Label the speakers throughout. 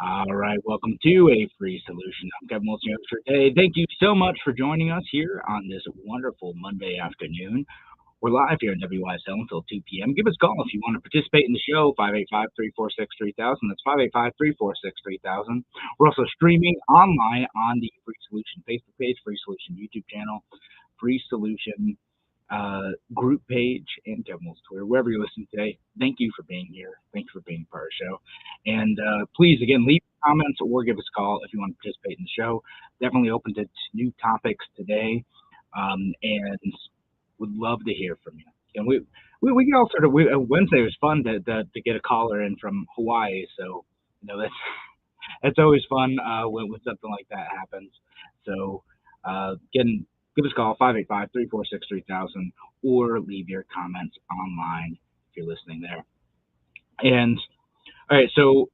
Speaker 1: All right, welcome to A Free Solution. I'm Kevin Wilson, your host for today. Thank you so much for joining us here on this wonderful Monday afternoon. We're live here in WYSL until 2 p.m. Give us a call if you want to participate in the show, 585-346-3000. That's 585-346-3000. We're also streaming online on the Free Solution Facebook page, Free Solution YouTube channel, Free Solution group page, and Kevin Wilson Twitter, wherever you're listening today. Thank you for being here. Thanks for being part of the show. And please, again, leave comments or give us a call if you want to participate in the show. Definitely open to new topics today, and would love to hear from you. And we all sort of Wednesday was fun to get a caller in from Hawaii, so that's always fun when something like that happens. So again, give us a call 585-346-3000 or leave your comments online if you're listening there. And all right, so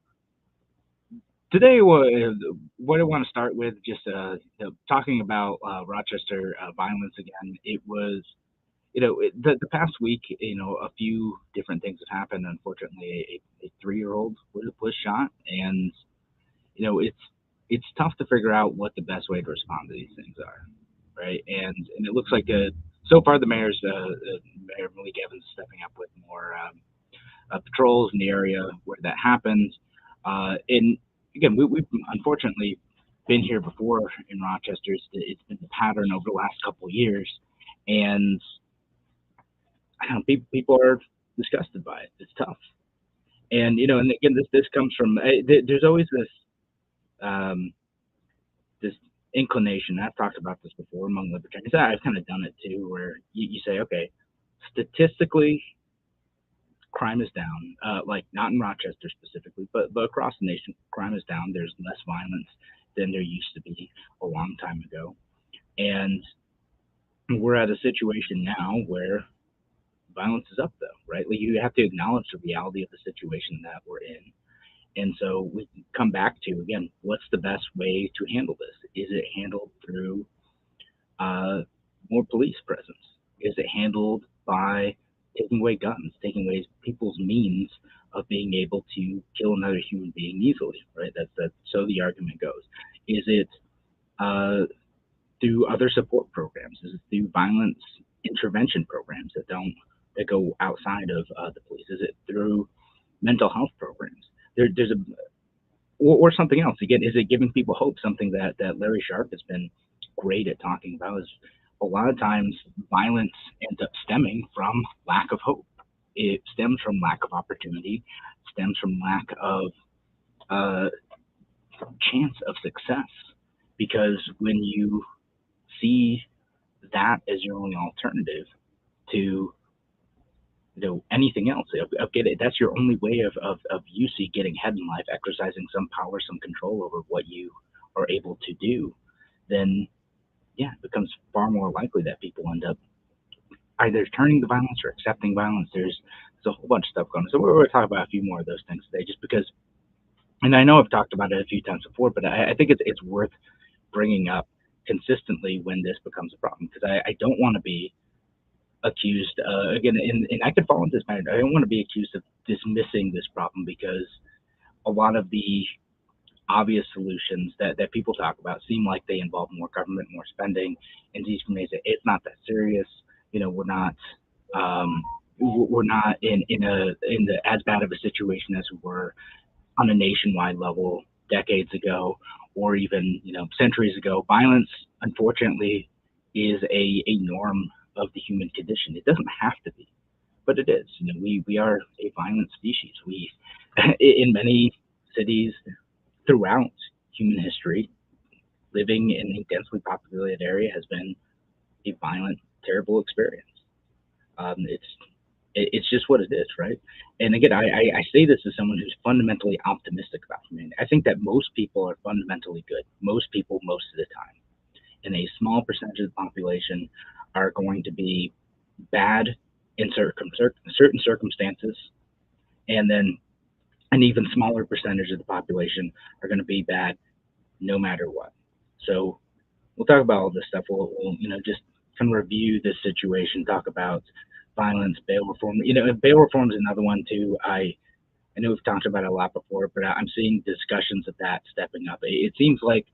Speaker 1: today, what I want to start with, just talking about Rochester violence again. It was, the past week, a few different things have happened. Unfortunately, a 3-year-old was shot, and it's tough to figure out what the best way to respond to these things are, right? And it looks like so far the Mayor Malik Evans is stepping up with more patrols in the area where that happens. And again, we've unfortunately been here before in Rochester. It's been the pattern over the last couple of years, and I don't know, people are disgusted by it. It's tough, and and again, this comes from there's always um, this inclination. I've talked about this before among libertarians. I've kind of done it too, where you say, okay, statistically, crime is down. Like not in Rochester specifically, but across the nation, crime is down. There's less violence than there used to be a long time ago, and we're at a situation now where violence is up, though, right? Like you have to acknowledge the reality of the situation that we're in. And so we can come back to, again, what's the best way to handle this? Is it handled through uh, more police presence? Is it handled by taking away guns, taking away people's means of being able to kill another human being easily, right? That's so the argument goes. Is it uh, through other support programs? Is it through violence intervention programs that go outside of the police? Is it through mental health programs? There's a or something else. Again, is it giving people hope? Something that Larry Sharp has been great at talking about is a lot of times violence ends up stemming from lack of hope. It stems from lack of opportunity, stems from lack of uh, chance of success. Because when you see that as your only alternative to anything else, of get it, that's your only way of you see getting ahead in life, exercising some power, some control over what you are able to do, then yeah, it becomes far more likely that people end up either turning to violence or accepting violence. There's a whole bunch of stuff going on. So we're going to talk about a few more of those things today, just because. And I know I've talked about it a few times before, but I think it's worth bringing up consistently when this becomes a problem, because I don't want to be accused again, and I could fall into this pattern. I don't want to be accused of dismissing this problem, because a lot of the obvious solutions that people talk about seem like they involve more government, more spending, and these may say it's not that serious. Um, we're not in the as bad of a situation as we were on a nationwide level decades ago, or even centuries ago. Violence, unfortunately, is a norm of the human condition. It doesn't have to be, but it is. We are a violent species. We in many cities throughout human history, living in a densely populated area has been a violent, terrible experience. It's it's just what it is, right? And again, I say this as someone who's fundamentally optimistic about humanity. I think that most people are fundamentally good. Most people, most of the time, and a small percentage of the population are going to be bad in certain circumstances, and then an even smaller percentage of the population are going to be bad no matter what. So we'll talk about all this stuff. We'll just kind of review this situation, talk about violence, bail reform. Bail reform is another one too. I know we've talked about it a lot before, but I'm seeing discussions of that stepping up. It seems like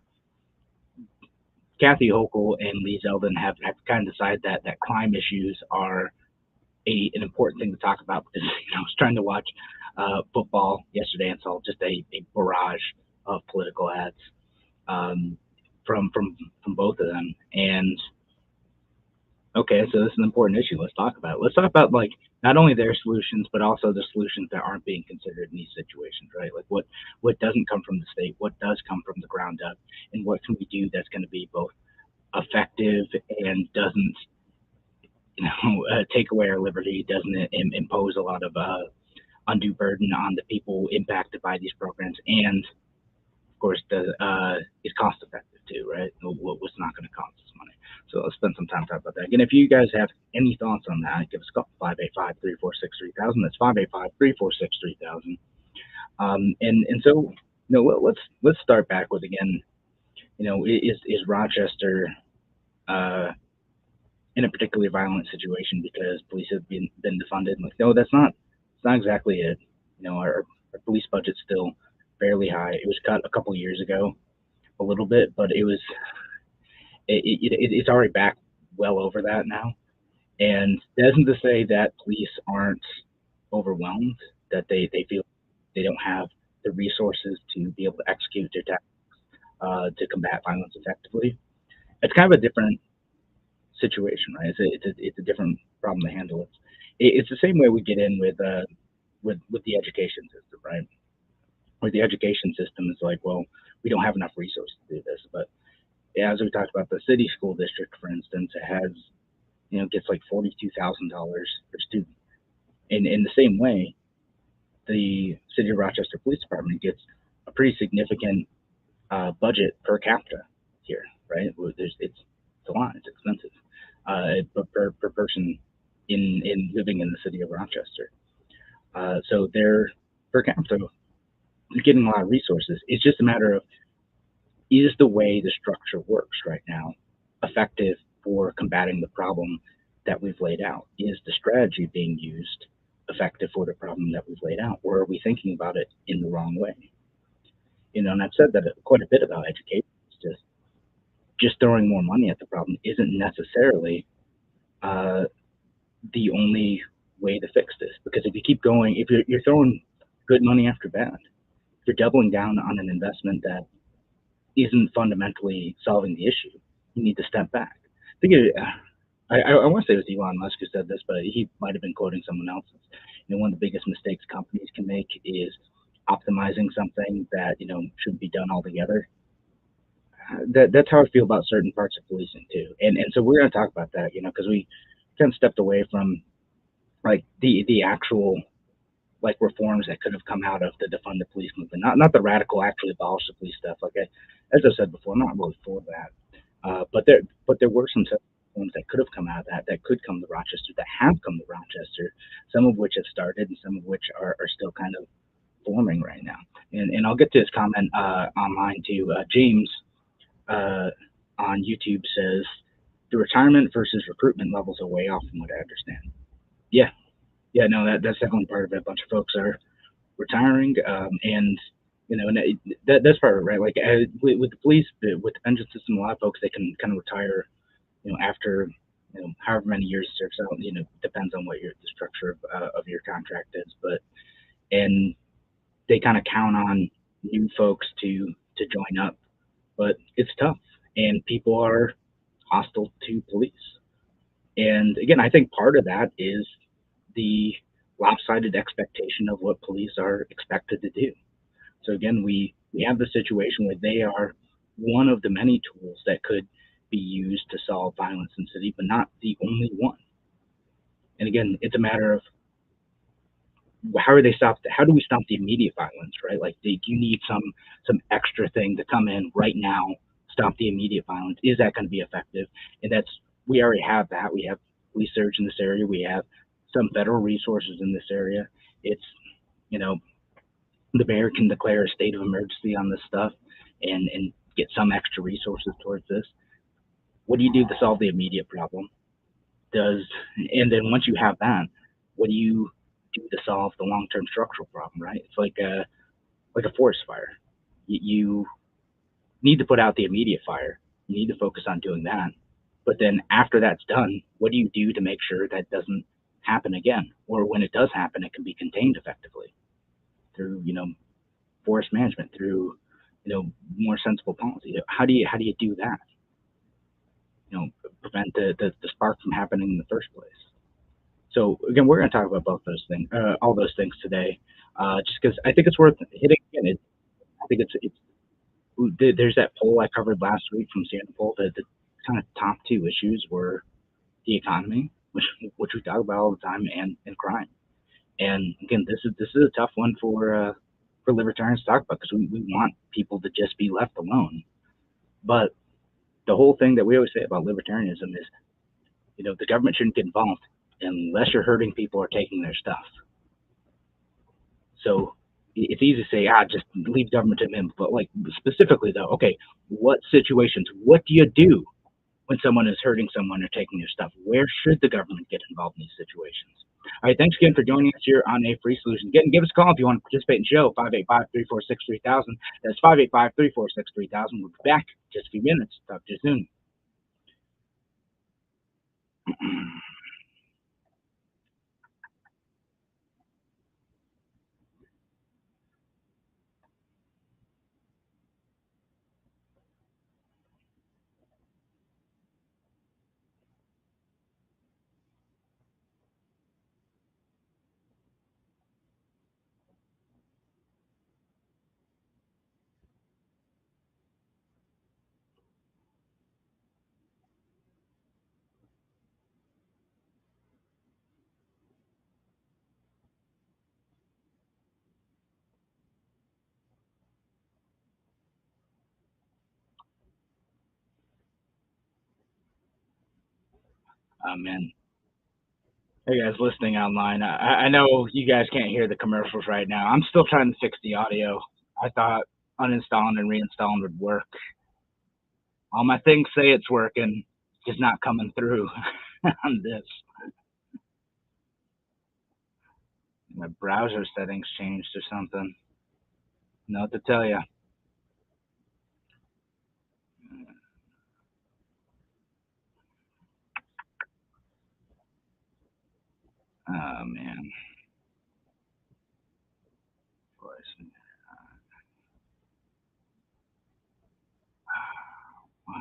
Speaker 1: Kathy Hochul and Lee Zeldin have kind of decided that crime issues are an important thing to talk about because I was trying to watch football yesterday and saw just a barrage of political ads um, from both of them. And okay, so this is an important issue. Let's talk about it. Let's talk about like not only their solutions, but also the solutions that aren't being considered in these situations, right? Like what doesn't come from the state, what does come from the ground up, and what can we do that's going to be both effective and doesn't, take away our liberty, doesn't impose a lot of undue burden on the people impacted by these programs, and of course, is cost effective too, right? What's not going to cost us money. So let's spend some time talking about that. Again, if you guys have any thoughts on that, give us a call 585-346-3000. That's 585-346-3000. And so let's start back with again. Is Rochester uh, in a particularly violent situation because police have been defunded? Like, no, that's not. It's not exactly it. Our police budget's still fairly high. It was cut a couple of years ago, a little bit, but it's already back well over that now. And that isn't to say that police aren't overwhelmed, that they feel they don't have the resources to be able to execute their tasks to combat violence effectively. It's kind of a different situation, right? It's a different problem to handle. It's the same way we get in with the education system, right? Where the education system is like, well, we don't have enough resources to do this. But yeah, as we talked about, the city school district, for instance, it has, gets like $42,000 per student. In the same way, the city of Rochester Police Department gets a pretty significant budget per capita here, right? It's a lot, it's expensive, but per person in living in the city of Rochester. So they're per capita getting a lot of resources. It's just a matter of, is the way the structure works right now effective for combating the problem that we've laid out? Is the strategy being used effective for the problem that we've laid out, or are we thinking about it in the wrong way? And I've said that quite a bit about education. It's just throwing more money at the problem isn't necessarily uh, the only way to fix this. Because if you keep going, if you're throwing good money after bad, if you're doubling down on an investment that isn't fundamentally solving the issue, you need to step back. I think I want to say it was Elon Musk who said this, but he might have been quoting someone else. One of the biggest mistakes companies can make is optimizing something that shouldn't be done altogether. That's how I feel about certain parts of policing too, and so we're going to talk about that, because we kind of stepped away from like the actual like reforms that could have come out of the defund the police movement, not the radical actually abolish the police stuff. As I said before, I'm not really for that. But there were some reforms that could have come out of that could come to Rochester, that have come to Rochester, some of which have started and some of which are still kind of forming right now. And I'll get to his comment online too. James uh, on YouTube says the retirement versus recruitment levels are way off from what I understand. Yeah, yeah, no, that's definitely part of it. A bunch of folks are retiring, and and that's part of it, right? Like with the police, with the pension system, a lot of folks they can kind of retire, after however many years it serves out. Depends on what the structure of your contract is, but and they kind of count on new folks to join up, but it's tough, and people are hostile to police. And again, I think part of that is the lopsided expectation of what police are expected to do. So again, we have the situation where they are one of the many tools that could be used to solve violence in the city, but not the only one. And again, it's a matter of how are they stopped? How do we stop the immediate violence, right? Like, do you need some extra thing to come in right now, stop the immediate violence? Is that going to be effective? And we already have that. We have police surge in this area. We have some federal resources in this area. It's you know the mayor can declare a state of emergency on this stuff and get some extra resources towards this. What do you do to solve the immediate problem? Does and then once you have that, what do you do to solve the long-term structural problem, right? It's like a forest fire. You need to put out the immediate fire. You need to focus on doing that. But then after that's done, what do you do to make sure that doesn't happen again? Or when it does happen, it can be contained effectively through, forest management, through, more sensible policy. How do you do that? Prevent the spark from happening in the first place. So again, we're going to talk about both those things, all those things today, just because I think it's worth hitting. Again, I think there's that poll I covered last week from Singapore. The kind of top two issues were the economy, which we talk about all the time, and crime. And again, this is a tough one for libertarians to talk about because we want people to just be left alone. But the whole thing that we always say about libertarianism is, the government shouldn't get involved unless you're hurting people or taking their stuff. So it's easy to say, just leave government to them. But like specifically though, okay, what situations? What do you do when someone is hurting someone or taking their stuff? Where should the government get involved in these situations? All right, thanks again for joining us here on A Free Solution. Again, give us a call if you want to participate in the show, 585-346-3000. That's 585-346-3000. We'll be back in just a few minutes. Talk to you soon. Man. Hey guys listening online, I know you guys can't hear the commercials right now. I'm still trying to fix the audio. I thought uninstalling and reinstalling would work. All my things say it's working, just not coming through on this. My browser settings changed or something. Know what to tell you. Oh man. Why?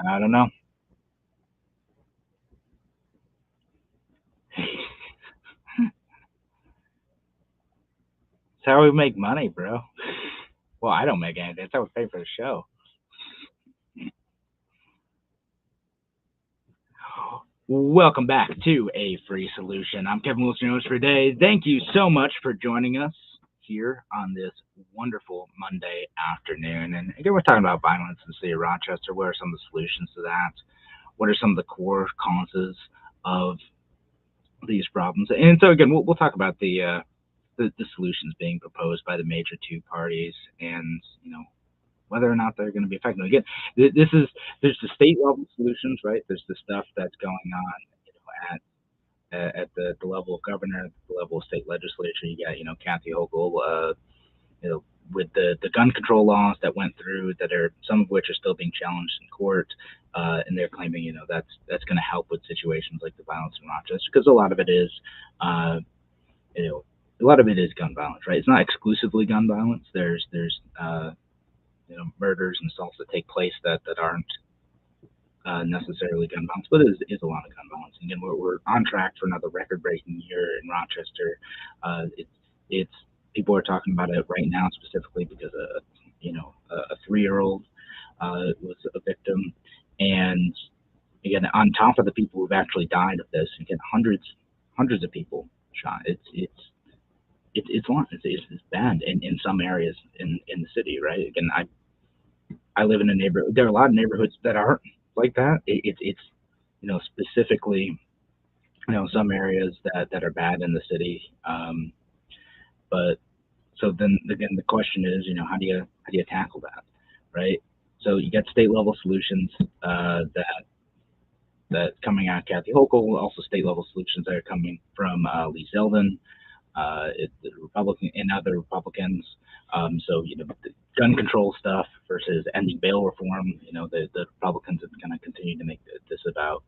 Speaker 1: I don't know. It's how we make money, bro. Well, I don't make anything. That's how we pay for the show. Welcome back to A Free Solution. I'm Kevin Wilson, your host for today. Thank you so much for joining us here on this wonderful Monday afternoon. And again, we're talking about violence in the city of Rochester. What are some of the solutions to that? What are some of the core causes of these problems? And so again, we'll talk about the solutions being proposed by the major two parties, and whether or not they're going to be effective. Again, there's the state level solutions, right? There's the stuff that's going on at the level of governor, at the level of state legislature. You got Kathy Hochul, with the gun control laws that went through, that are some of which are still being challenged in court, and they're claiming that's going to help with situations like the violence in Rochester, because a lot of it is a lot of it is gun violence, right? It's not exclusively gun violence. There's murders and assaults that take place that aren't necessarily gun violence, but it is a lot of gun violence. Again, we're on track for another record-breaking year in Rochester. It's people are talking about it right now specifically because a 3-year-old was a victim, and again, on top of the people who've actually died of this, again, hundreds of people shot. It's it's bad in some areas in the city, right? Again, I live in a neighborhood. There are a lot of neighborhoods that aren't like that. It's specifically some areas that are bad in the city. But so then again, the question is, how do you tackle that, right? So you got state level solutions that coming out of Kathy Hochul, also state level solutions that are coming from Lee Zeldin, the Republican and other Republicans. So the gun control stuff versus ending bail reform. The Republicans have kind of continued to make this about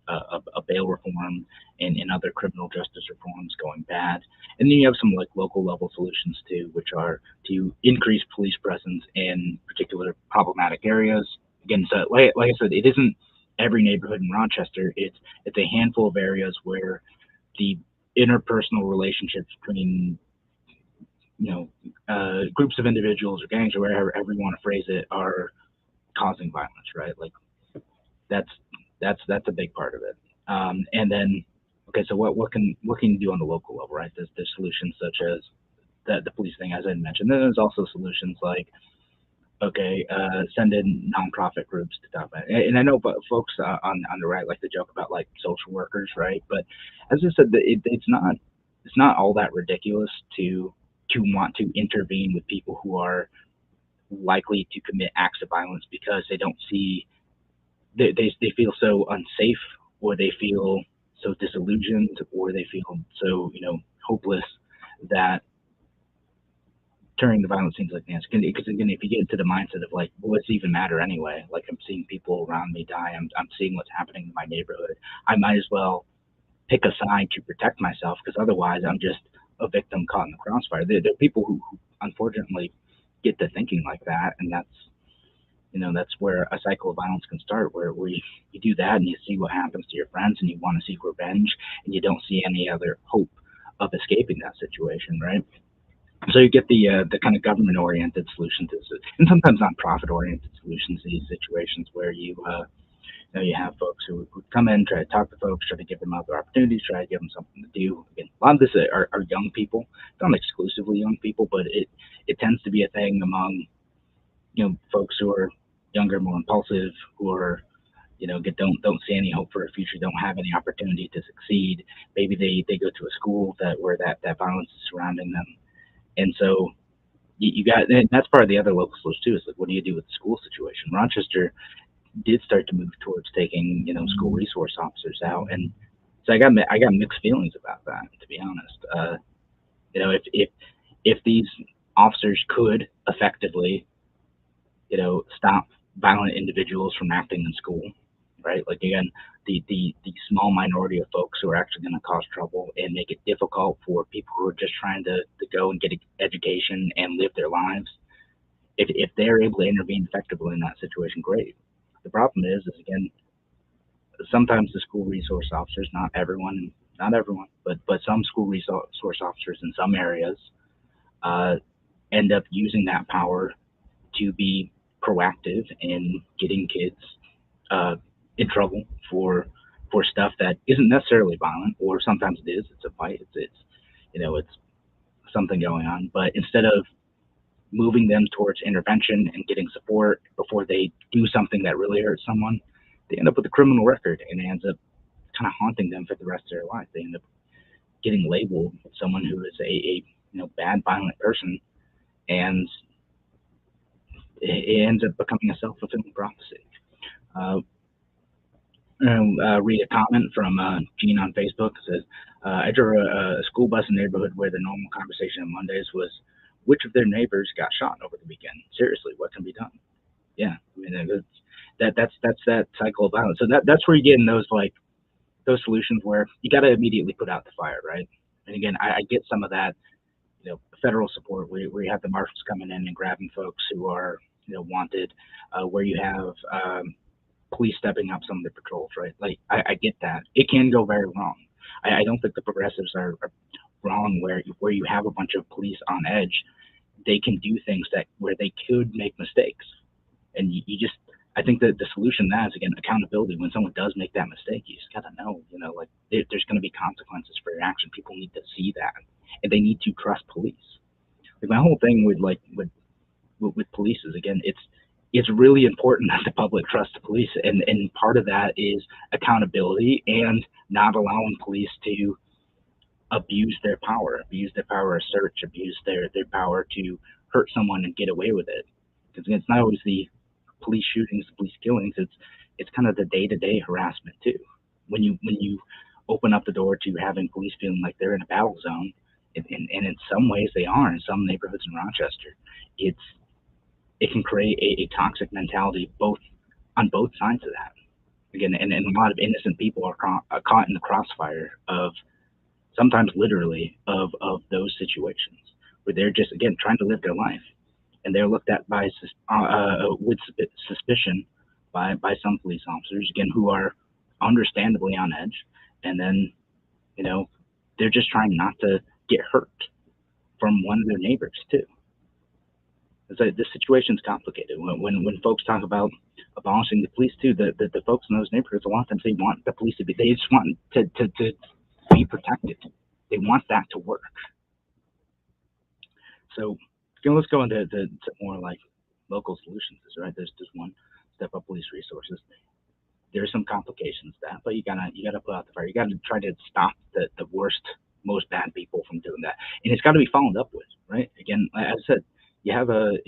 Speaker 1: a bail reform and other criminal justice reforms going bad. And then you have some like local level solutions too, which are to increase police presence in particular problematic areas. Again, so like I said, it isn't every neighborhood in Rochester. It's a handful of areas where the interpersonal relationships between groups of individuals or gangs or wherever you want to phrase it are causing violence, right? Like that's that's a big part of it. And then, okay, so what can you do on the local level, right? There's solutions such as the police thing, as I mentioned. Then there's also solutions like, okay, send in nonprofit groups to talk about it. And I know folks on the right like to joke about like social workers, right? But as I said, it's not all that ridiculous to want to intervene with people who are likely to commit acts of violence because they don't see they feel so unsafe, or they feel so disillusioned, or they feel so hopeless that turning to violence seems like the answer. Because again, if you get into the mindset of like, well, what's even matter anyway? Like I'm seeing people around me die. I'm seeing what's happening in my neighborhood. I might as well pick a side to protect myself because otherwise I'm just a victim caught in the crossfire. There are people who unfortunately get to thinking like that, and that's where a cycle of violence can start, where you do that and you see what happens to your friends and you want to seek revenge and you don't see any other hope of escaping that situation, right? So you get the kind of government oriented solution to this, and sometimes nonprofit oriented solutions to these situations where you have folks who come in, try to talk to folks, try to give them other opportunities, try to give them something to do. Again, a lot of this are young people, not exclusively young people, but it tends to be a thing among folks who are younger, more impulsive, who are don't see any hope for a future, don't have any opportunity to succeed. Maybe they go to a school where that violence is surrounding them, and so you got, and that's part of the other local solution too. Is like, what do you do with the school situation? Rochester did start to move towards taking school resource officers out, and so I got mixed feelings about that, to be honest. If these officers could effectively stop violent individuals from acting in school, right? Like again, the small minority of folks who are actually going to cause trouble and make it difficult for people who are just trying to go and get an education and live their lives. If they're able to intervene effectively in that situation, great. The problem is again, sometimes the school resource officers, not everyone, but some school resource officers in some areas uh, end up using that power to be proactive in getting kids uh, in trouble for stuff that isn't necessarily violent, or sometimes it is. It's a fight. It's something going on. But instead of moving them towards intervention and getting support before they do something that really hurts someone, they end up with a criminal record, and it ends up kind of haunting them for the rest of their life. They end up getting labeled someone who is a bad, violent person, and it ends up becoming a self-fulfilling prophecy. Uh, read a comment from Gene on Facebook. It says, I drove a school bus in a neighborhood where the normal conversation on Mondays was which of their neighbors got shot over the weekend. Seriously, what can be done? Yeah, I mean that's that cycle of violence. So that's where you get in those solutions where you got to immediately put out the fire, right? And again, I get some of that, federal support where you have the marshals coming in and grabbing folks who are wanted, where you have police stepping up some of the patrols, right? Like I get that. It can go very wrong. I don't think the progressives are wrong where you have a bunch of police on edge. They can do things where they could make mistakes, and you just I think that the solution to that is again accountability. When someone does make that mistake, you just gotta know, like there's going to be consequences for your action. People need to see that, and they need to trust police. Like my whole thing with with police is, again, it's really important that the public trust the police, and part of that is accountability and not allowing police to abuse their power of search, abuse their power to hurt someone and get away with it. Because it's not always the police shootings, police killings. It's kind of the day to day harassment too. When you open up the door to having police feeling like they're in a battle zone, and in some ways they are in some neighborhoods in Rochester, it's it can create a toxic mentality both on both sides of that. Again, and a lot of innocent people are caught in the crossfire of, sometimes literally, of those situations where they're just, again, trying to live their life, and they're looked at with suspicion by some police officers, again, who are understandably on edge, and then, you know, they're just trying not to get hurt from one of their neighbors too. It's like, this situation's complicated. When folks talk about abolishing the police too, the folks in those neighborhoods, a lot of times they want the police to be, they just want to be protected. They want that to work. So, let's go into to more like local solutions. Right? There's one, step up police resources. There's some complications to that, but you gotta put out the fire. You gotta try to stop the worst, most bad people from doing that, and it's got to be followed up with, right. Again, as I said, you have a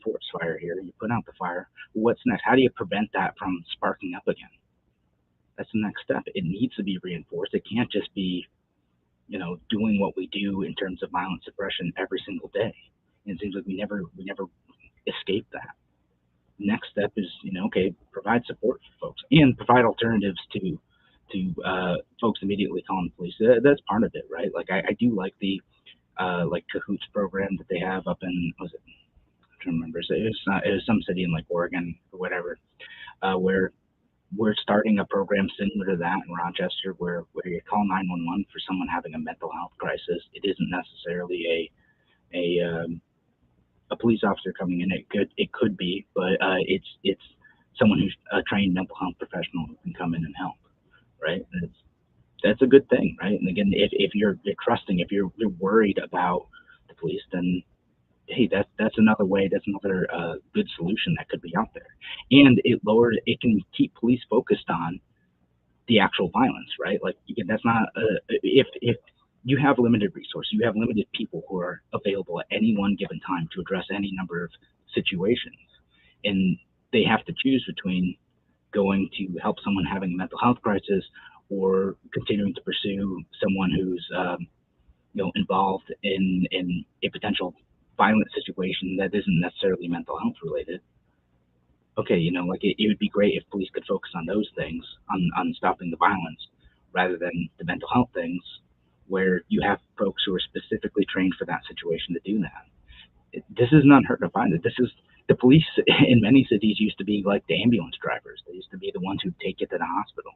Speaker 1: forest fire here. You put out the fire. What's next? How do you prevent that from sparking up again? That's the next step. It needs to be reinforced. It can't just be, doing what we do in terms of violence suppression every single day. And it seems like we never escape that. Next step is, okay, provide support for folks and provide alternatives to folks immediately calling the police. That's part of it, right? Like I do like the like Cahoots program that they have up in, was it? I don't remember. So it was some city in like Oregon or whatever, where we're starting a program similar to that in Rochester, where you call 911 for someone having a mental health crisis. It isn't necessarily a police officer coming in. It could be, but it's someone who's a trained mental health professional who can come in and help, right? And that's a good thing, right? And again, if you're trusting, if you're worried about the police, then hey, that's another way, that's another good solution that could be out there, and it can keep police focused on the actual violence, right? Like, again, that's not if you have limited resources, you have limited people who are available at any one given time to address any number of situations, and they have to choose between going to help someone having a mental health crisis or continuing to pursue someone who's involved in a potential violent situation that isn't necessarily mental health related. Okay, like it would be great if police could focus on those things, on stopping the violence, rather than the mental health things, where you have folks who are specifically trained for that situation to do that. This is not unheard of either. This is the police in many cities used to be like the ambulance drivers. They used to be the ones who take you to the hospital,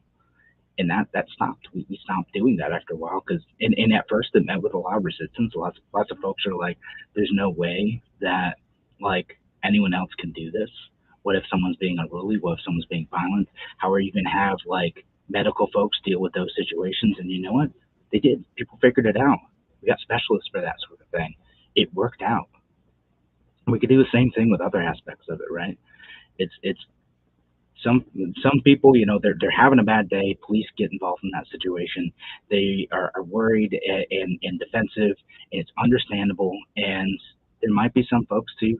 Speaker 1: and that stopped. We stopped doing that after a while, because and at first it met with a lot of resistance. Lots of folks are like, "There's no way that like anyone else can do this. What if someone's being unruly? What if someone's being violent? How are you going to have like medical folks deal with those situations?" And you know what? They did. People figured it out. We got specialists for that sort of thing. It worked out. We could do the same thing with other aspects of it, right? It's some some people, they're having a bad day. Police get involved in that situation. They are worried and defensive, and it's understandable. And there might be some folks to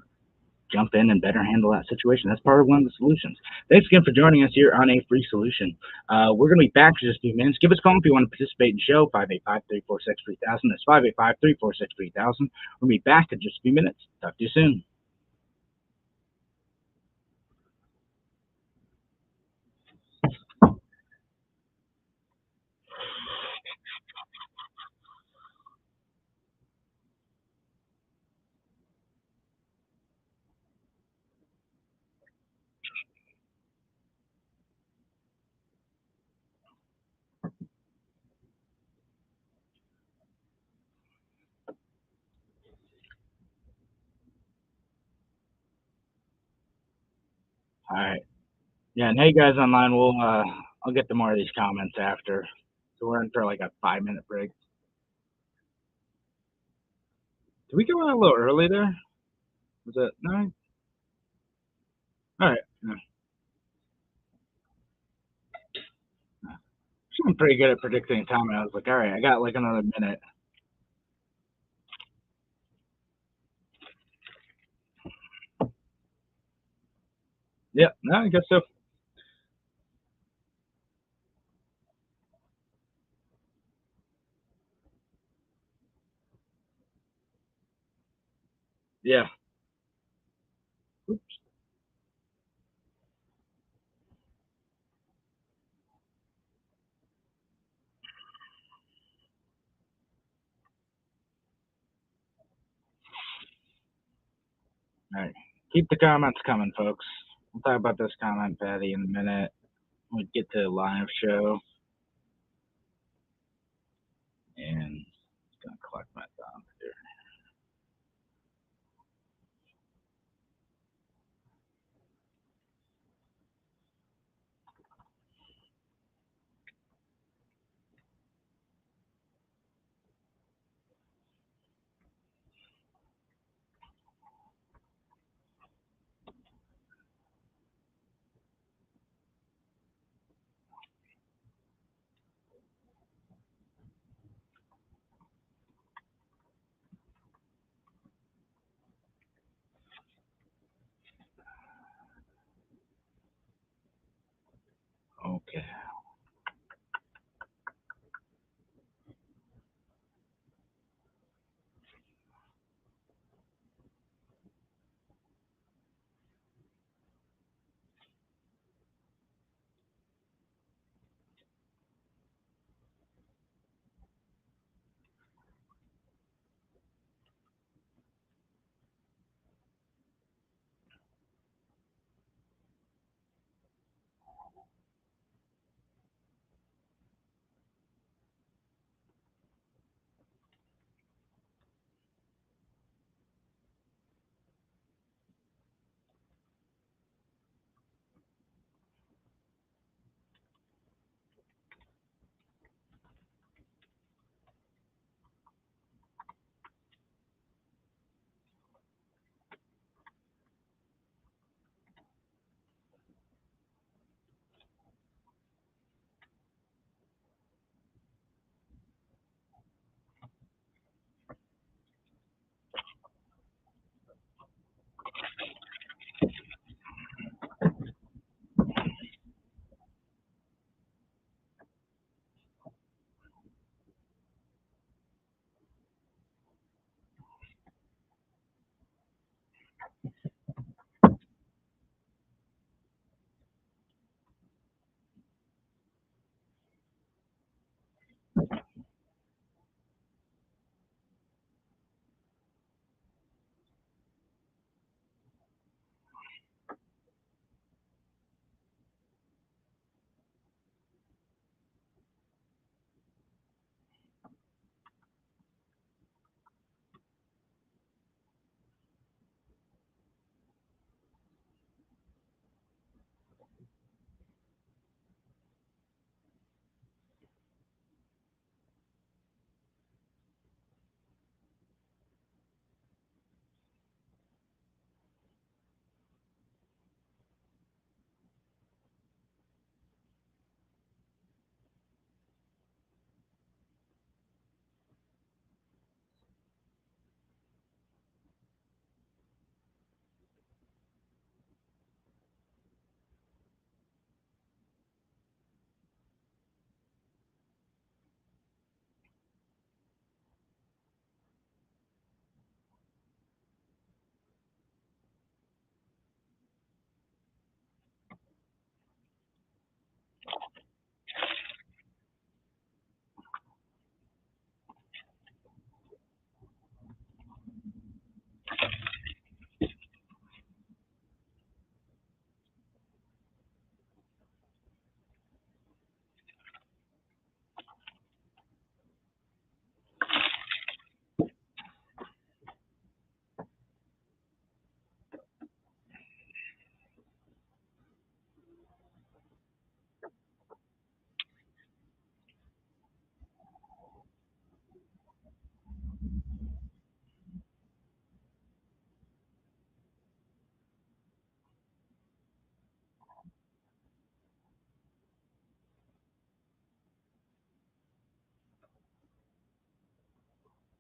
Speaker 1: jump in and better handle that situation. That's part of one of the solutions. Thanks again for joining us here on A Free Solution. We're going to be back in just a few minutes. Give us a call if you want to participate in the show, 585-346-3000. That's 585-346-3000. We'll be back in just a few minutes. Talk to you soon. All right. Yeah, and hey guys online, I'll get to more of these comments after. So we're in for like a 5-minute break. Did we go out a little early there? Was it 9? Alright, yeah. I'm pretty good at predicting time, I was like, "Alright, I got, like, another minute." Yeah, no, I guess so. Yeah. Oops. Alright. Keep the comments coming, folks. We'll talk about this comment patty in a minute when we get to the live show, and just gonna collect my thoughts here. Okay.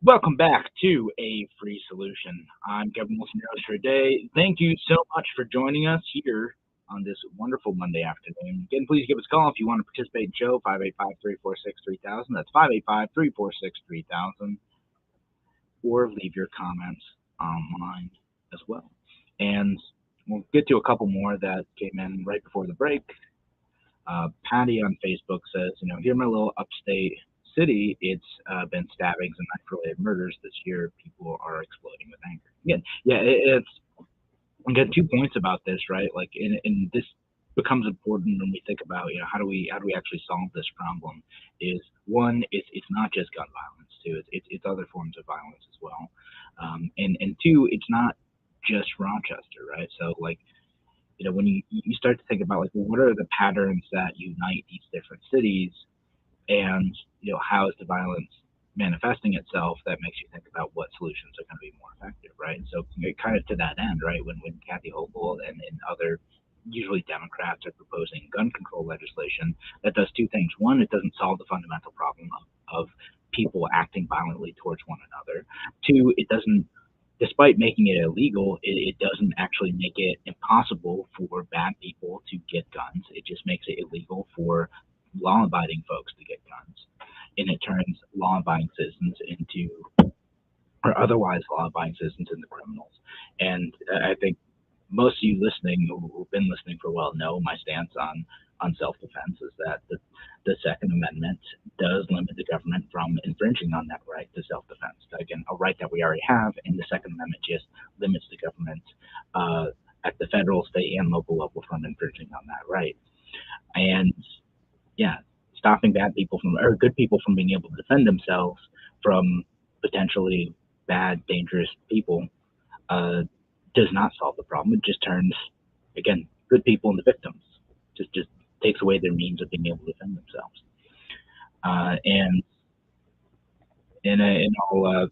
Speaker 1: Welcome back to A Free Solution. I'm Kevin Wilson, your host for today. Thank you so much for joining us here on this wonderful Monday afternoon. Again, please give us a call if you want to participate in the show, 585-346-3000. That's 585-346-3000. Or leave your comments online as well. And we'll get to a couple more that came in right before the break. Patty on Facebook says, here in my little upstate city, it's been stabbings and knife-related murders this year. People are exploding with anger. Again, yeah, it's I got 2 points about this, right? Like, and this becomes important when we think about, how do we actually solve this problem? Is one, it's not just gun violence too. It's other forms of violence as well. And two, it's not just Rochester, right? So like when you start to think about like, well, what are the patterns that unite these different cities, and how is the violence manifesting itself, that makes you think about what solutions are going to be more effective, right? So kind of to that end, right, when Kathy Hochul and other usually Democrats are proposing gun control legislation, that does two things. One, it doesn't solve the fundamental problem of people acting violently towards one another. Two, it doesn't, despite making it illegal, it doesn't actually make it impossible for bad people to get guns. It just makes it illegal for law abiding folks to get guns. And it turns law abiding citizens into, or otherwise law abiding citizens into criminals. And I think most of you listening who've been listening for a while know my stance on self-defense is that the Second Amendment does limit the government from infringing on that right to self-defense. Again, a right that we already have, and the Second Amendment just limits the government at the federal, state, and local level from infringing on that right. And yeah, stopping bad people from, or good people from being able to defend themselves from potentially bad, dangerous people uh, does not solve the problem. It just turns, again, good people into victims. Just takes away their means of being able to defend themselves. And I'll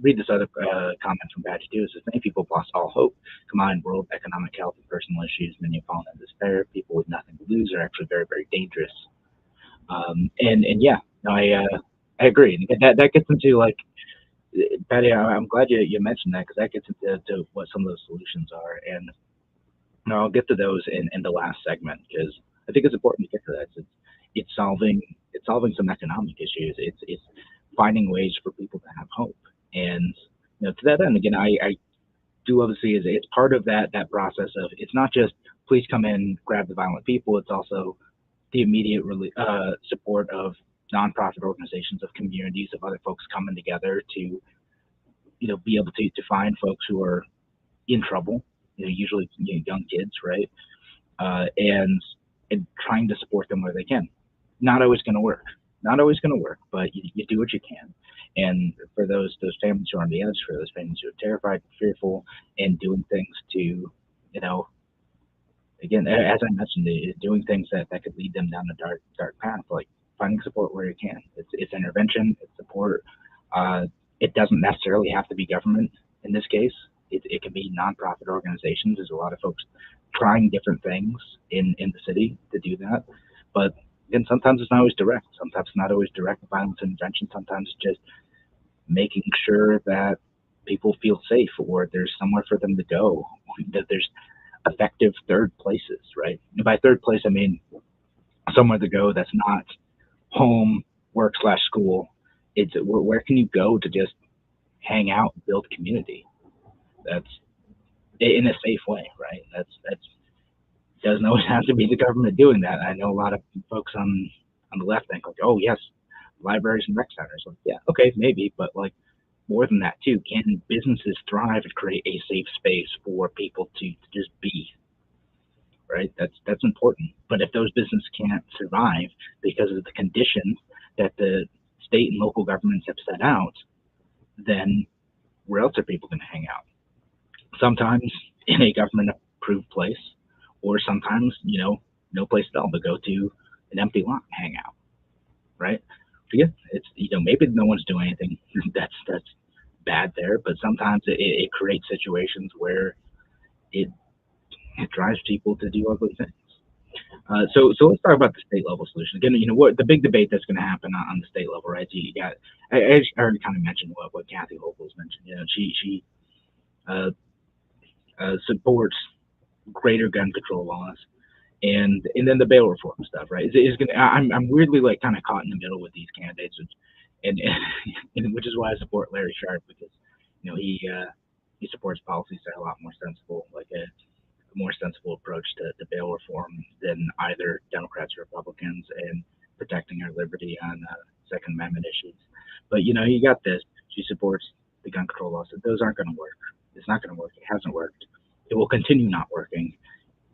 Speaker 1: read this other comment from Patty too. It says, many people have lost all hope. Combined world economic, health, and personal issues. Many have fallen in despair. People with nothing to lose are actually very, very dangerous. And yeah, no, I agree. That gets into like, Patty, I'm glad you mentioned that, because that gets into what some of those solutions are. And I'll get to those in the last segment, because I think it's important to get to that. It's solving some economic issues. It's finding ways for people to have hope. And to that end, again, I do obviously is it's part of that process of, it's not just please come in, grab the violent people. It's also the immediate support of nonprofit organizations, of communities, of other folks coming together to be able to find folks who are in trouble, usually young kids, right? And trying to support them where they can. Not always going to work. Not always going to work, but you do what you can. And for those families who are on the edge, for those families who are terrified, fearful, and doing things to, again, as I mentioned, doing things that could lead them down a dark path, like finding support where you can. It's intervention, it's support. Uh, it doesn't necessarily have to be government in this case. It can be nonprofit organizations. There's a lot of folks trying different things in the city to do that. But again, sometimes it's not always direct. Sometimes it's not always direct violence intervention. Sometimes it's just making sure that people feel safe, or there's somewhere for them to go, that there's effective third places, right? And by third place, I mean somewhere to go that's not home, work slash school. It's where can you go to just hang out and build community? That's in a safe way, right? That's doesn't always have to be the government doing that. I know a lot of folks on the left think like, oh yes, libraries and rec centers. Like, yeah, okay, maybe, but like more than that too. Can businesses thrive and create a safe space for people to just be? Right? That's important. But if those businesses can't survive because of the conditions that the state and local governments have set out, then where else are people going to hang out? Sometimes in a government approved place, or sometimes, no place at all, but go to an empty lot and hang out, right? So yeah, it's, maybe no one's doing anything that's bad there, but sometimes it creates situations where it drives people to do ugly things. So let's talk about the state level solution again. What the big debate that's going to happen on the state level, right? So you got, I already kind of mentioned what Kathy Hochul's mentioned. She uh, supports greater gun control laws, and then the bail reform stuff, right? Is gonna. I'm weirdly like kind of caught in the middle with these candidates, and which is why I support Larry Sharp, because he supports policies that are a lot more sensible, like a more sensible approach to bail reform than either Democrats or Republicans, and protecting our liberty on Second Amendment issues. But you got this. She supports the gun control laws. Those aren't going to work. It's not going to work. It hasn't worked. It will continue not working.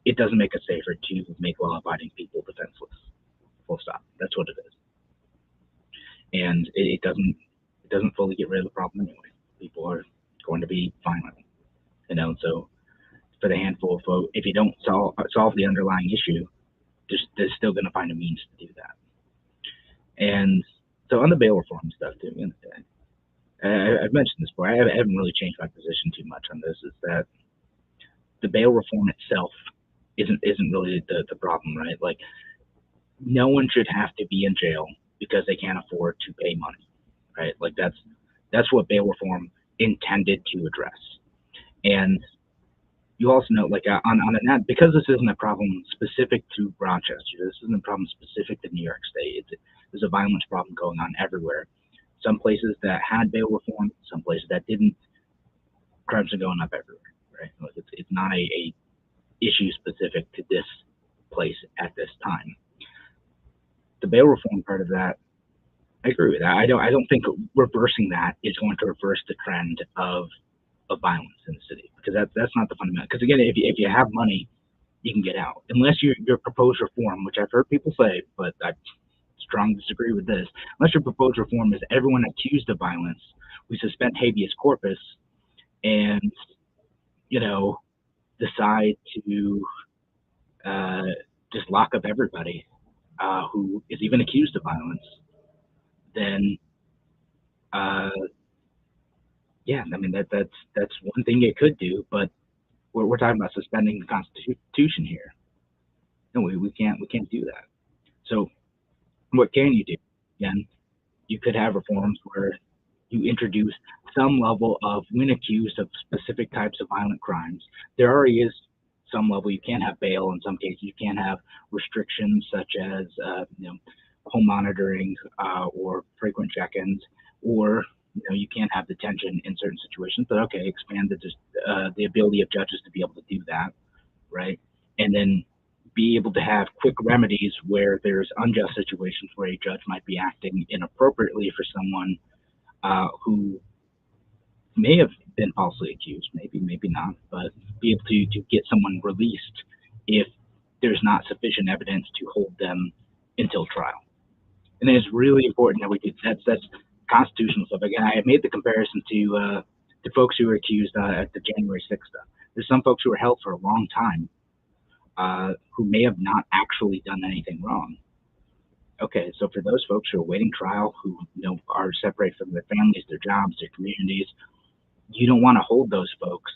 Speaker 1: It doesn't make us safer to make law-abiding people defenseless. Full stop. That's what it is. And it doesn't fully get rid of the problem anyway. People are going to be violent, So for the handful of folks, if you don't solve the underlying issue, there's still going to find a means to do that. And so on the bail reform stuff too, I've mentioned this before. I haven't really changed my position too much on this. Is that the bail reform itself isn't really the problem, right? Like, no one should have to be in jail because they can't afford to pay money, right? Like that's what bail reform intended to address. And you also know, like on that, because this isn't a problem specific to Rochester, this isn't a problem specific to New York State. There's a violence problem going on everywhere. Some places that had bail reform, some places that didn't. Crimes are going up everywhere, right? Like it's not a issue specific to this place at this time. The bail reform part of that, I agree with that. I don't think reversing that is going to reverse the trend of violence in the city, because that's not the fundamental. Because again, if you have money, you can get out, unless your proposed reform, which I've heard people say, but I strongly disagree with this. Unless your proposed reform is everyone accused of violence, we suspend habeas corpus, and decide to uh, just lock up everybody who is even accused of violence, then uh, yeah, I mean that's one thing it could do, but we're talking about suspending the Constitution here. No, we can't do that. So what can you do? Again, you could have reforms where you introduce some level of, when accused of specific types of violent crimes, there already is some level. You can't have bail in some cases. You can't have restrictions such as home monitoring or frequent check-ins, or you can't have detention in certain situations. But okay, expand the ability of judges to be able to do that, right? And then be able to have quick remedies where there's unjust situations where a judge might be acting inappropriately for someone who may have been falsely accused, maybe not, but be able to get someone released if there's not sufficient evidence to hold them until trial. And then it's really important that we do that's constitutional stuff. Again, I made the comparison to folks who were accused at the January 6th stuff. There's some folks who were held for a long time who may have not actually done anything wrong. Okay, so for those folks who are awaiting trial, who are separated from their families, their jobs, their communities, you don't want to hold those folks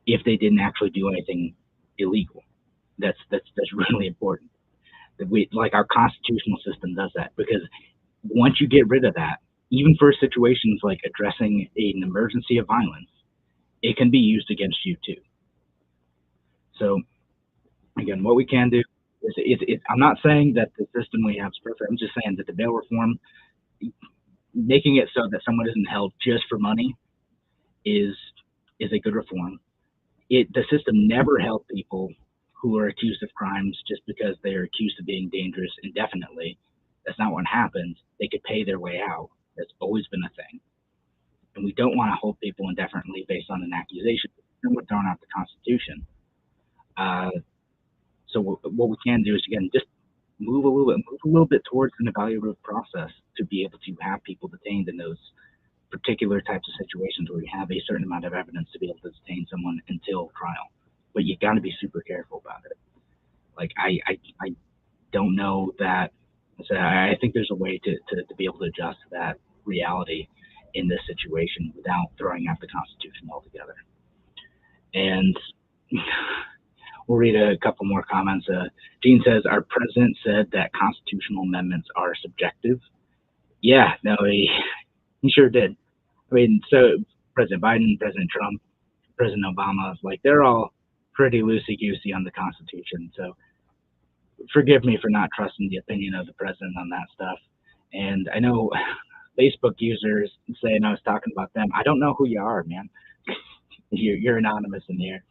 Speaker 1: if they didn't actually do anything illegal. That's really important. Like our constitutional system does that, because once you get rid of that, even for situations like addressing an emergency of violence, it can be used against you too. So again, what we can do is I'm not saying that the system we have is perfect. I'm just saying that the bail reform, making it so that someone isn't held just for money, is a good reform. The system never held people who are accused of crimes just because they are accused of being dangerous indefinitely. That's not what happens. They could pay their way out. That's always been a thing. And we don't want to hold people indefinitely based on an accusation. Then we're throwing out the Constitution. So what we can do is, again, just move a little bit towards an evaluative process to be able to have people detained in those particular types of situations where you have a certain amount of evidence to be able to detain someone until trial. But you got to be super careful about it. Like I don't know that. So I think there's a way to be able to adjust that reality in this situation without throwing out the Constitution altogether. And We'll read a couple more comments. Gene says, "Our president said that constitutional amendments are subjective." Yeah, no, he sure did. I mean, so President Biden, President Trump, President Obama, like they're all pretty loosey goosey on the Constitution. So forgive me for not trusting the opinion of the president on that stuff. And I know Facebook users saying I was talking about them. I don't know who you are, man. You're anonymous in here.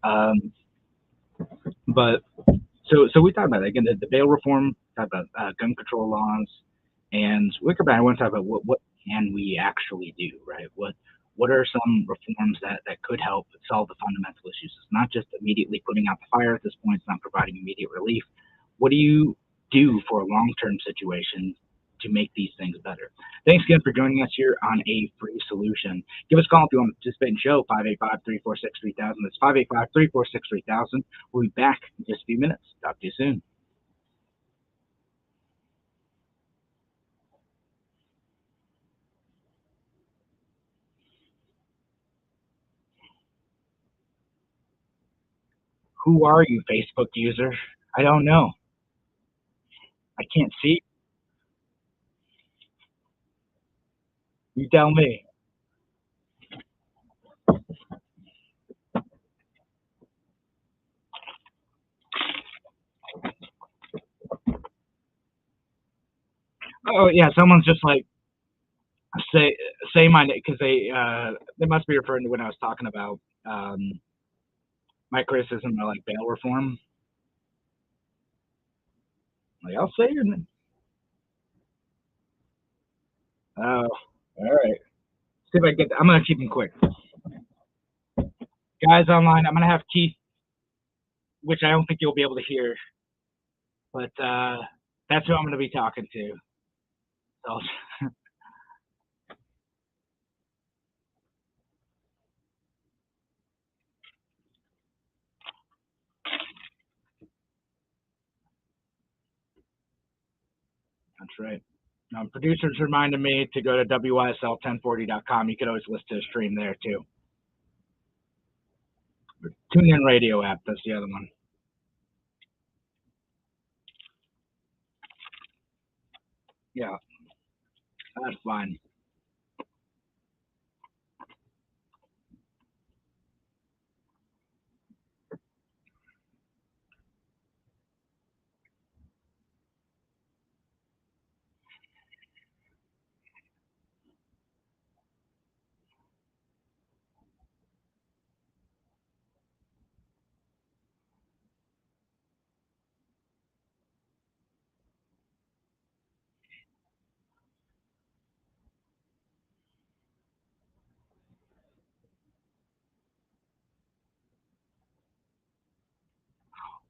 Speaker 1: Um, but so we talked about again the bail reform, talk about gun control laws, and Wickerman. I want to talk about what can we actually do, right? What are some reforms that could help solve the fundamental issues? It's not just immediately putting out the fire at this point. It's not providing immediate relief. What do you do for a long-term situation to make these things better? Thanks again for joining us here on A Free Solution. Give us a call if you want to participate in the show, 585-346-3000. That's 585-346-3000. We'll be back in just a few minutes. Talk to you soon. Who are you, Facebook user? I don't know. I can't see. You tell me. Oh yeah, someone's just like say say my name because they must be referring to when I was talking about my criticism of like bail reform. Like I'll say your name. Oh, all right. See if I get. I'm gonna keep them quick, guys. Online, I'm gonna have Keith, which I don't think you'll be able to hear, but that's who I'm gonna be talking to. So that's right. Producers reminded me to go to WYSL1040.com. You could always listen to a stream there too. Tune in radio app. That's the other one. Yeah, that's fine.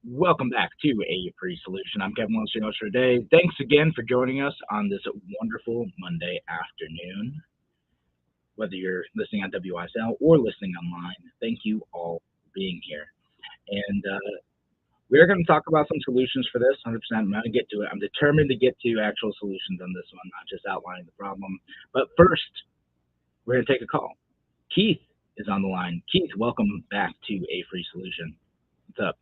Speaker 1: Welcome back to A Free Solution. I'm Kevin Wilson, your host for today. Thanks again for joining us on this wonderful Monday afternoon. Whether you're listening on WISL or listening online, thank you all for being here. And we're going to talk about some solutions for this 100%. I'm going to get to it. I'm determined to get to actual solutions on this one, not just outlining the problem. But first, we're going to take a call. Keith is on the line. Keith, welcome back to A Free Solution. What's up?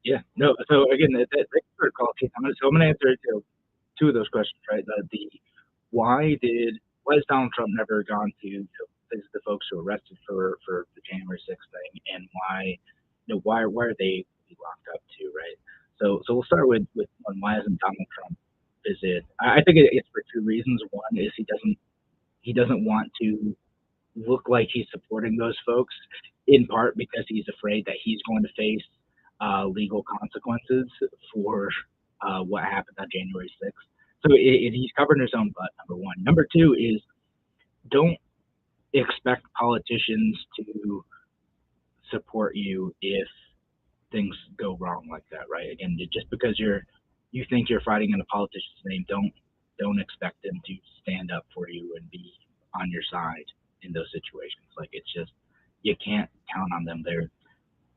Speaker 1: Yeah, no. So again, thanks for the call, Keith. I'm gonna answer two of those questions, right? The why did why has Donald Trump never gone to visit the folks who were arrested for the January 6th thing, and why why are they locked up too, right? So we'll start with why hasn't Donald Trump visited? I think it's for two reasons. One is he doesn't want to look like he's supporting those folks, in part because he's afraid that he's going to face legal consequences for what happened on January 6th. So he's covering his own butt, number one. Number two is don't expect politicians to support you if things go wrong like that, right? Again, just because you think you're fighting in a politician's name, don't expect them to stand up for you and be on your side in those situations. Like it's just you can't count on them. They're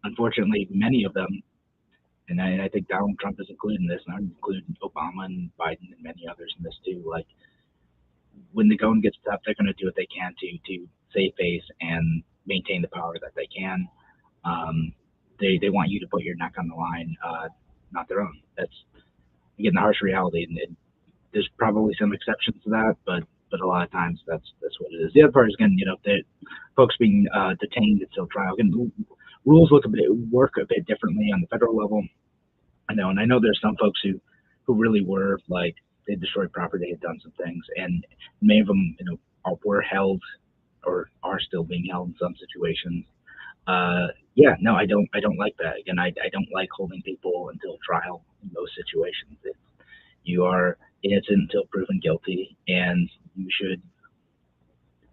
Speaker 1: unfortunately many of them, and I think Donald Trump is included in this, and I include Obama and Biden and many others in this too. Like when the going gets tough, they're going to do what they can to save face and maintain the power that they can. Um, they want you to put your neck on the line, not their own. That's again the harsh reality, and there's probably some exceptions to that, but a lot of times that's what it is. The other part is again, that folks being detained until trial. Again, rules work a bit differently on the federal level. And I know there's some folks who really were like they destroyed property, they had done some things, and many of them, were held or are still being held in some situations. Yeah, no, I don't like that. Again, I don't like holding people until trial in those situations. You are innocent until proven guilty, and you should,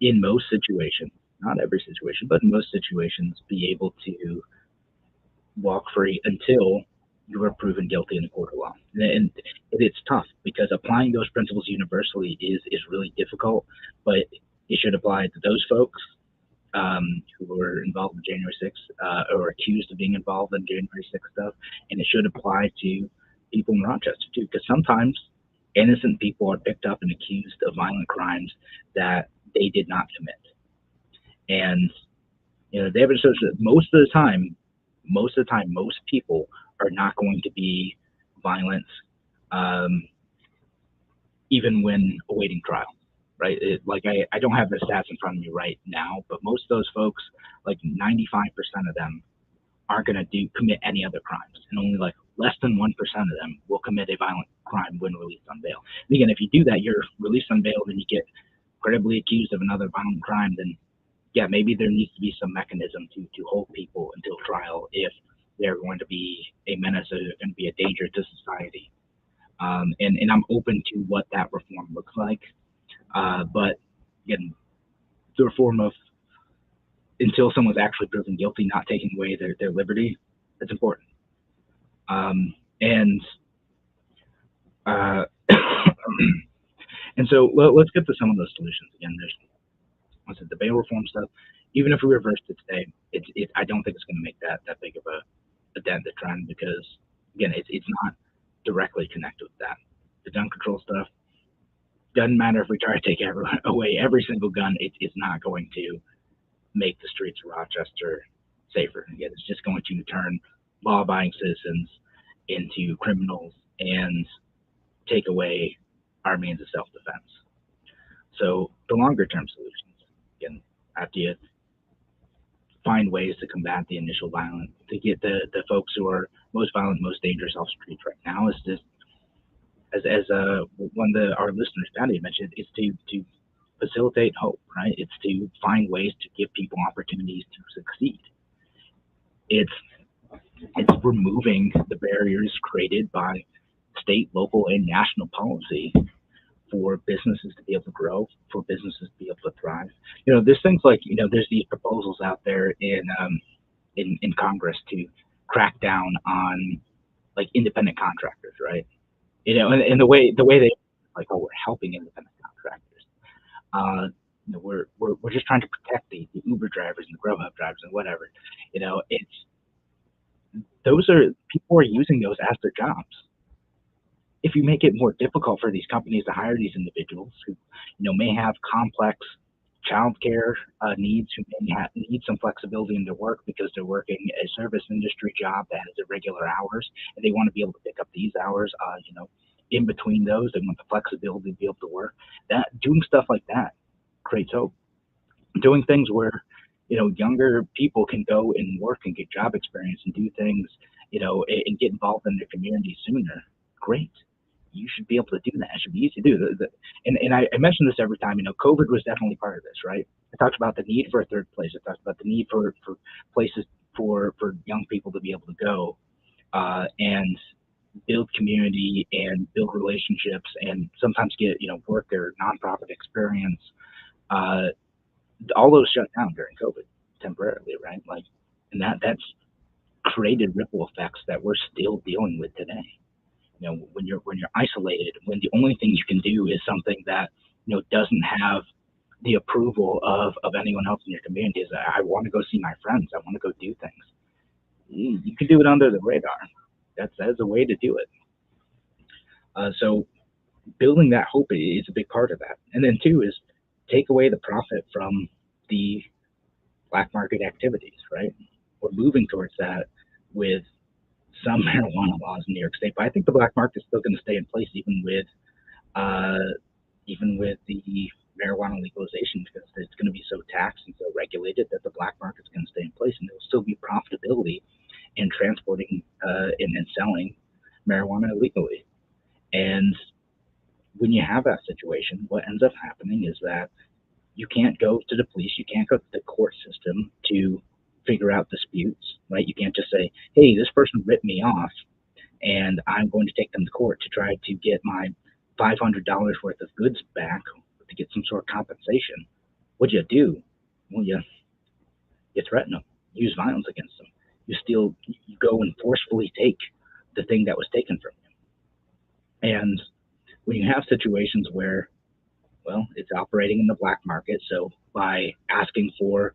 Speaker 1: in most situations, not every situation, but in most situations, be able to walk free until you are proven guilty in a court of law. And it's tough because applying those principles universally is really difficult, but it should apply to those folks who were involved in January 6th or accused of being involved in January 6th stuff, and it should apply to people in Rochester too, because sometimes innocent people are picked up and accused of violent crimes that they did not commit, and they have shown that most people are not going to be violent, um, even when awaiting trial. Right? Like I don't have the stats in front of me right now, but most of those folks, like 95% of them, aren't going to commit any other crimes, and only like less than 1% of them will commit a violent crime when released on bail. And again, if you do that, you're released on bail, and you get credibly accused of another violent crime, then yeah, maybe there needs to be some mechanism to hold people until trial if they're going to be a menace or they're going to be a danger to society. And I'm open to what that reform looks like. But again, the reform of until someone's actually proven guilty, not taking away their liberty, that's important. And uh, and so let's get to some of those solutions. Again, there's what's it, the bail reform stuff. Even if we reversed it today, I don't think it's going to make that big of a dent in the trend because again, it's not directly connected with that. The gun control stuff doesn't matter if we try to take away every single gun. It's not going to make the streets of Rochester safer. Again, it's just going to turn law-abiding citizens into criminals and take away our means of self-defense. So the longer-term solutions, again, after you find ways to combat the initial violence, to get the folks who are most violent, most dangerous off the streets right now, is just as one of our listeners, Patty, mentioned, is to facilitate hope, right? It's to find ways to give people opportunities to succeed. It's it's removing the barriers created by state, local, and national policy for businesses to be able to grow, for businesses to be able to thrive. There's things like there's these proposals out there in Congress to crack down on like independent contractors, right? And the way they like, oh, we're helping independent contractors. We're just trying to protect the Uber drivers and the Grubhub drivers and whatever. It's those are people are using those as their jobs. If you make it more difficult for these companies to hire these individuals who may have complex childcare needs who may need some flexibility in their work because they're working a service industry job that has irregular hours, and they want to be able to pick up these hours, in between those. They want the flexibility to be able to work. That doing stuff like that creates hope. Doing things where younger people can go and work and get job experience and do things, and get involved in their community sooner. Great. You should be able to do that. It should be easy to do. And I mention this every time. COVID was definitely part of this, right? I talked about the need for a third place. I talked about the need for places for young people to be able to go, and build community and build relationships and sometimes get work or nonprofit experience. Uh, all those shut down during COVID temporarily, right? Like, and that's created ripple effects that we're still dealing with today. When you're isolated, when the only thing you can do is something that doesn't have the approval of anyone else in your community. Is I want to go see my friends. I want to go do things. You can do it under the radar. That's a way to do it. So building that hope is a big part of that. And then two is take away the profit from the black market activities, right? We're moving towards that with some marijuana laws in New York State, but I think the black market is still going to stay in place uh, even with the marijuana legalization because it's going to be so taxed and so regulated that the black market is going to stay in place, and there will still be profitability in transporting and selling marijuana illegally. And when you have that situation, what ends up happening is that you can't go to the police, you can't go to the court system to figure out disputes, right? You can't just say, hey, this person ripped me off and I'm going to take them to court to try to get my $500 worth of goods back to get some sort of compensation. What you do? Well, you threaten them, use violence against them. You go and forcefully take the thing that was taken from you. And when you have situations where, well, it's operating in the black market, so by asking for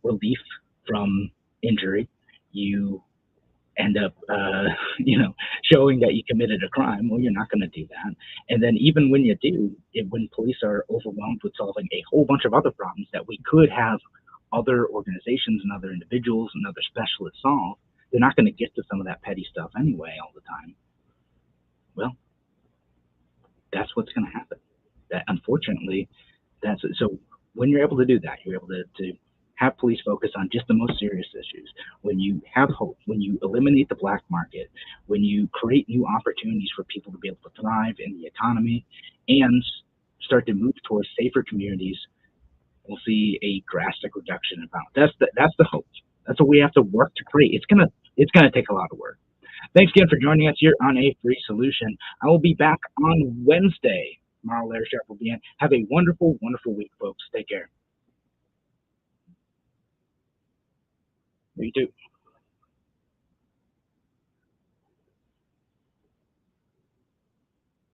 Speaker 1: relief from injury, you end up, showing that you committed a crime. Well, you're not going to do that. And then even when you do, when police are overwhelmed with solving a whole bunch of other problems that we could have other organizations and other individuals and other specialists solve, they're not going to get to some of that petty stuff anyway all the time. Well, that's what's going to happen. That unfortunately, that's so. When you're able to do that, you're able to have police focus on just the most serious issues. When you have hope, when you eliminate the black market, when you create new opportunities for people to be able to thrive in the economy and start to move towards safer communities, we'll see a drastic reduction in violence. That's the hope. That's what we have to work to create. It's gonna take a lot of work. Thanks again for joining us here on A Free Solution. I will be back on Wednesday. Tomorrow, Larry Sharp will be in. Have a wonderful, wonderful week, folks. Take care. You too.